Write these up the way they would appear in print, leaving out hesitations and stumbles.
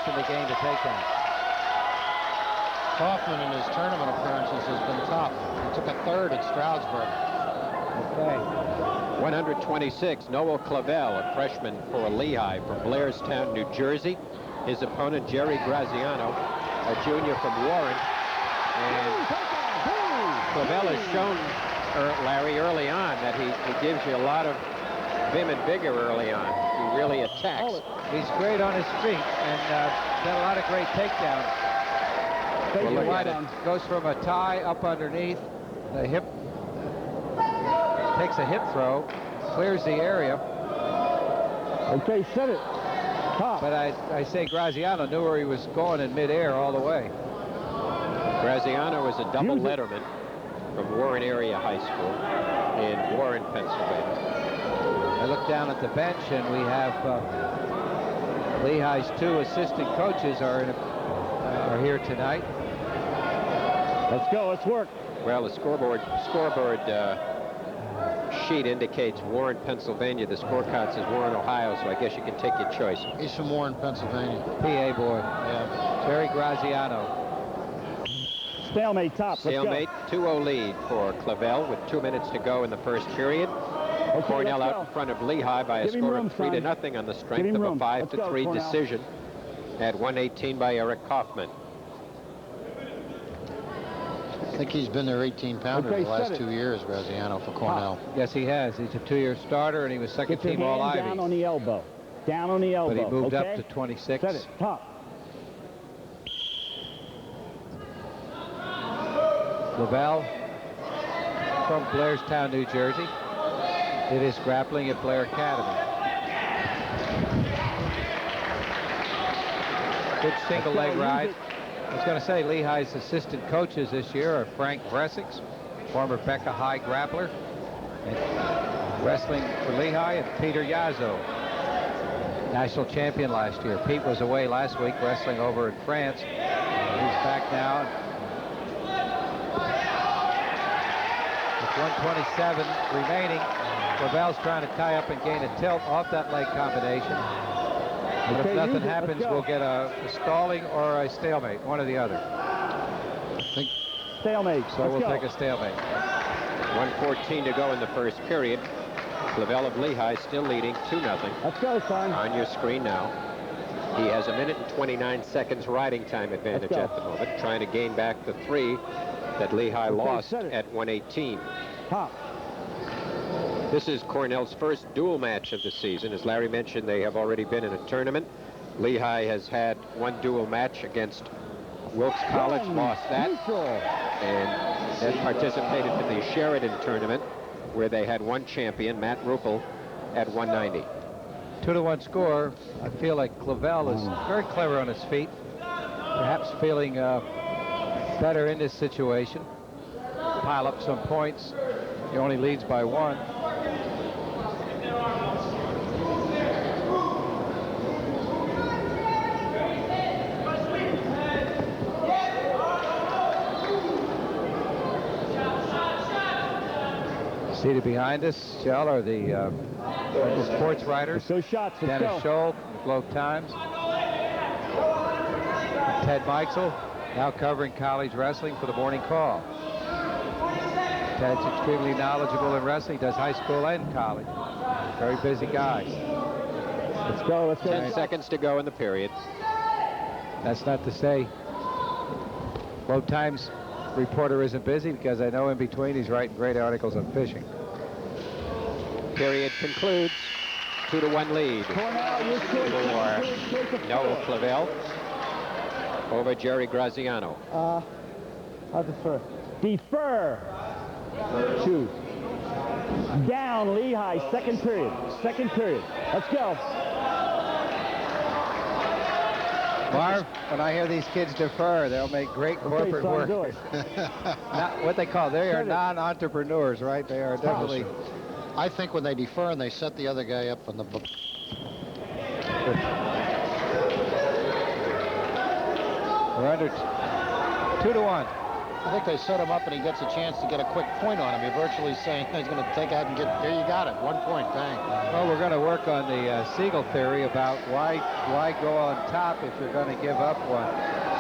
looking to gain the takedown. Kaufman in his tournament appearances has been tough. He took a third at Stroudsburg. Okay. 126, Noel Clavel, a freshman for Lehigh from Blairstown, New Jersey. His opponent, Gerry Graziano, a junior from Warren. And Clavel has shown, Larry, early on that he gives you a lot of vim and vigor early on. He really attacks. He's great on his feet and got a lot of great takedowns. Goes from a tie up underneath the hip, takes a hip throw, clears the area. Okay, set it. Top. But I say Graziano knew where he was going in midair all the way. Graziano is a double letterman from Warren Area High School in Warren, Pennsylvania. I look down at the bench, and we have Lehigh's 2 assistant coaches are here tonight. Let's go. Let's work. Well, the scoreboard sheet indicates Warren, Pennsylvania. The scorecard says Warren, Ohio, so I guess you can take your choice. He's from Warren, Pennsylvania. PA boy. Yeah. Gerry Graziano. Stalemate top. Stalemate, 2-0 lead for Clavel with 2 minutes to go in the first period. Okay, Cornell out in front of Lehigh by a score of 3-0 on the strength of a 5-3 decision at 118 by Eric Kaufman. I think he's been their 18-pounder the last 2 years, Graziano, for Cornell. Yes, he has. He's a 2-year starter, and he was second team All-Ivy. Down on the elbow. Down on the elbow. But he moved up to 26. Set it. Top. Clavel from Blairstown, New Jersey. Did his grappling at Blair Academy. Good single leg ride. I was going to say Lehigh's assistant coaches this year are Frank Vressix, former Becca High grappler, and wrestling for Lehigh, and Peter Yazzo, national champion last year. Pete was away last week wrestling over in France. He's back now. With 127 remaining, Clavel's trying to tie up and gain a tilt off that leg combination. But if nothing happens, we'll get a stalling or a stalemate, one or the other. I think stalemate. So we'll take a stalemate. 1:14 to go in the first period. Clavel of Lehigh still leading 2-0. Let's go, son. On your screen now. He has 1 minute and 29 seconds riding time advantage at the moment, trying to gain back the 3 that Lehigh lost at 118. Top. This is Cornell's first dual match of the season. As Larry mentioned, they have already been in a tournament. Lehigh has had 1 dual match against Wilkes College, lost that, and then participated in the Sheridan tournament, where they had 1 champion, Matt Ruppel, at 190. 2-1 score. I feel like Clavel is very clever on his feet, perhaps feeling better in this situation. Pile up some points. He only leads by 1. Seated behind us, Shell, are the sports writers. So shots. Dennis Scholl from the Globe Times. Ted Meixel, now covering college wrestling for the Morning Call. Ted's extremely knowledgeable in wrestling, does high school and college. Very busy guy. Let's go, let's go. 10 seconds to go in the period. That's not to say Globe Times reporter isn't busy, because I know in between he's writing great articles on fishing. Period concludes. 2-1 lead for Noel Clavel over Gerry Graziano. I'll defer. Defer. Choose. Down Lehigh, second period. Second period. Let's go. Marv, when I hear these kids defer, they'll make great corporate work. Not what they call, they are non-entrepreneurs, right? They are definitely. I think when they defer and they set the other guy up on the book. We're under 2-1. I think they set him up and he gets a chance to get a quick point on him. You're virtually saying he's going to take out and get, there you got it, 1 point, bang. Well, we're going to work on the Siegel theory about why go on top if you're going to give up one.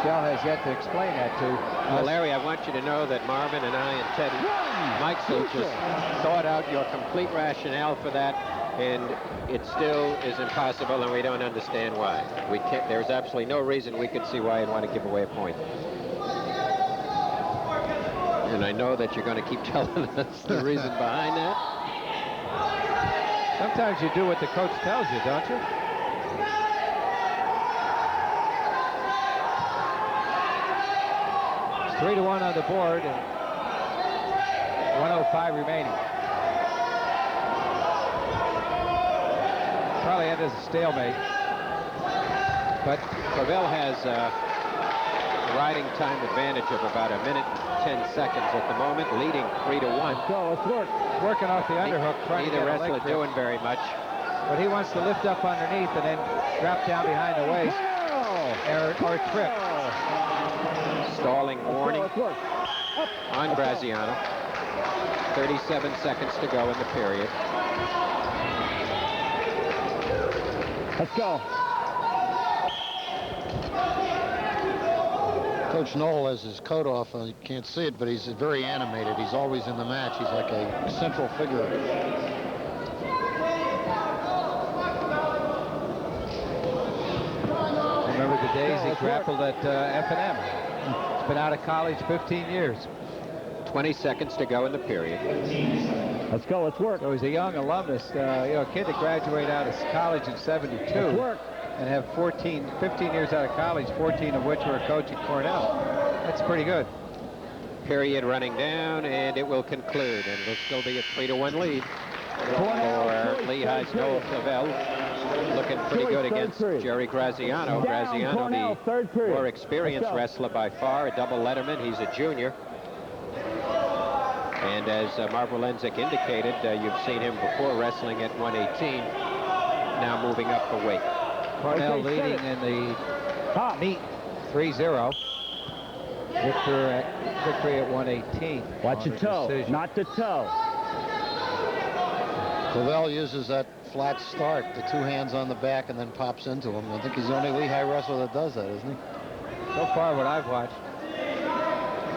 Shell has yet to explain that to Well, Larry, I want you to know that Marvin and I and Ted Meixel just thought out your complete rationale for that, and it still is impossible, and we don't understand why. We can't, there's absolutely no reason we could see why you'd want to give away a point. And I know that you're going to keep telling us the reason behind that. Sometimes you do what the coach tells you, don't you? It's 3-1 on the board and 1:05 remaining. Probably end as a stalemate. But Clavel has a riding time advantage of about 1 minute and 10 seconds at the moment, leading 3-1. Go, let's work. Working off the underhook, trying to Neither get a wrestler leg grip. doing very much. But he wants to lift up underneath and then drop down behind the waist or trip. Stalling warning Let's work. Up. on Graziano. 37 seconds to go in the period. Let's go. Coach Noel has his coat off. You can't see it, but he's very animated. He's always in the match. He's like a central figure. Remember the days he grappled at F&M. He's been out of college 15 years. 20 seconds to go in the period. Let's go, let's work. So he's a young alumnus, a kid that graduated out of college in '72 Let's work. and have 15 years out of college, 14 of which were a coach at Cornell. That's pretty good. Period running down, and it will conclude, and it'll still be a 3-1 lead for Lehigh's Noel Clavel. Looking pretty good against Gerry Graziano. Graziano, the more experienced wrestler by far, a double letterman. He's a junior. And as Marv Lenzik indicated, you've seen him before wrestling at 118, now moving up the weight. Cornell leading in the meet 3-0. Victory at 118. Watch your toe, decision. not the toe. Clavel uses that flat start, the 2 hands on the back, and then pops into him. I think he's the only Lehigh wrestler that does that, isn't he? So far, what I've watched.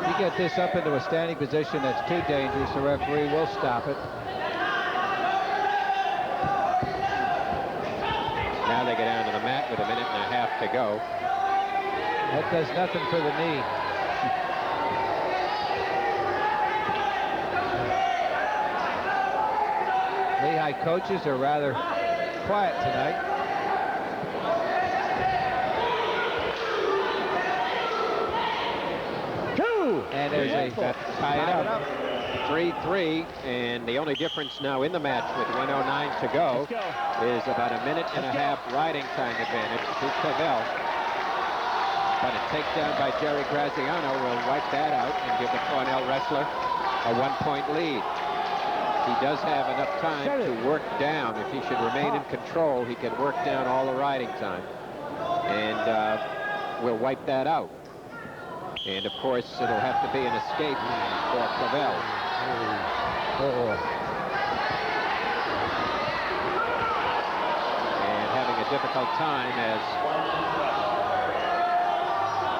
You get this up into a standing position that's too dangerous, the referee will stop it. Now they get down to the mat with 1.5 minutes to go. That does nothing for the knee. Lehigh coaches are rather quiet tonight. And there's a tie it up. 3-3, and the only difference now in the match with 1:09 to go is about 1.5 minute riding time advantage to Clavel. But a takedown by Gerry Graziano will wipe that out and give the Cornell wrestler a 1-point lead. He does have enough time to work down. If he should remain in control, he can work down all the riding time. And we'll wipe that out. And of course, it'll have to be an escape for Clavel. And having a difficult time as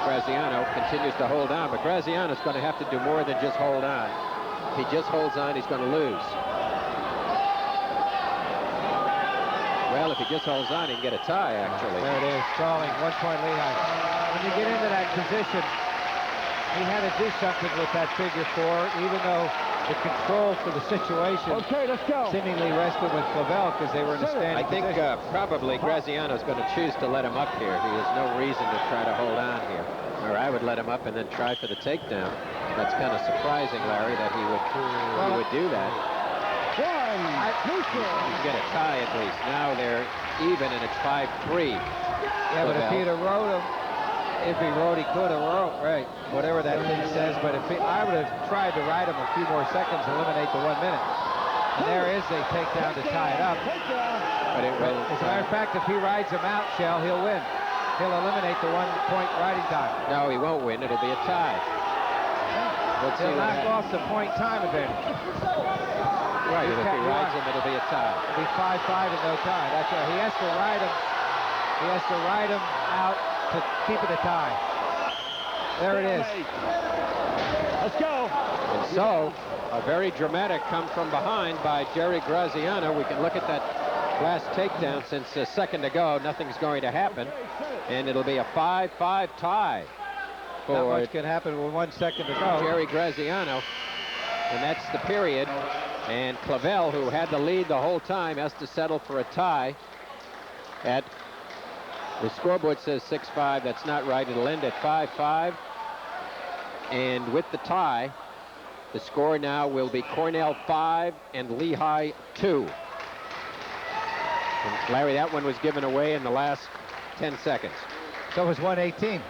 Graziano continues to hold on. But Graziano's going to have to do more than just hold on. If he just holds on, he's going to lose. Well, if he just holds on, he can get a tie, actually. There it is, stalling, 1-point Lehigh. When you get into that position, he had to do something with that figure 4, even though the control for the situation seemingly rested with Clavel because they were in a standing I think probably Graziano's going to choose to let him up here. He has no reason to try to hold on here. Or I would let him up and then try for the takedown. That's kind of surprising, Larry, that he would do that. You get a tie at least. Now they're even, and it's 5-3. Yeah, but if he'd have rode him, if he rode, he could have rode, right, whatever that thing says. But if I would have tried to ride him a few more seconds, eliminate the 1 minute. And there is a takedown to tie it up. But it will. As a matter of fact, if he rides him out, Shell, he'll win. He'll eliminate the 1-point riding time. No, he won't win. It'll be a tie. Let's see He'll what knock happens. off the point time event. Right, and if he rides him, it'll be a tie. It'll be 5-5 and no tie. That's right. He has to ride him. He has to ride him out to keep it a tie. There it is. Let's go. And so, a very dramatic come from behind by Gerry Graziano. We can look at that last takedown since a second ago. Nothing's going to happen. And it'll be a 5-5 tie Not for much can happen with 1 second to go. Gerry Graziano. And that's the period. And Clavel, who had the lead the whole time, has to settle for a tie. At the scoreboard says 6-5. That's not right. It'll end at 5-5. And with the tie, the score now will be Cornell 5 and Lehigh 2. And Larry, that one was given away in the last 10 seconds. So it was 118.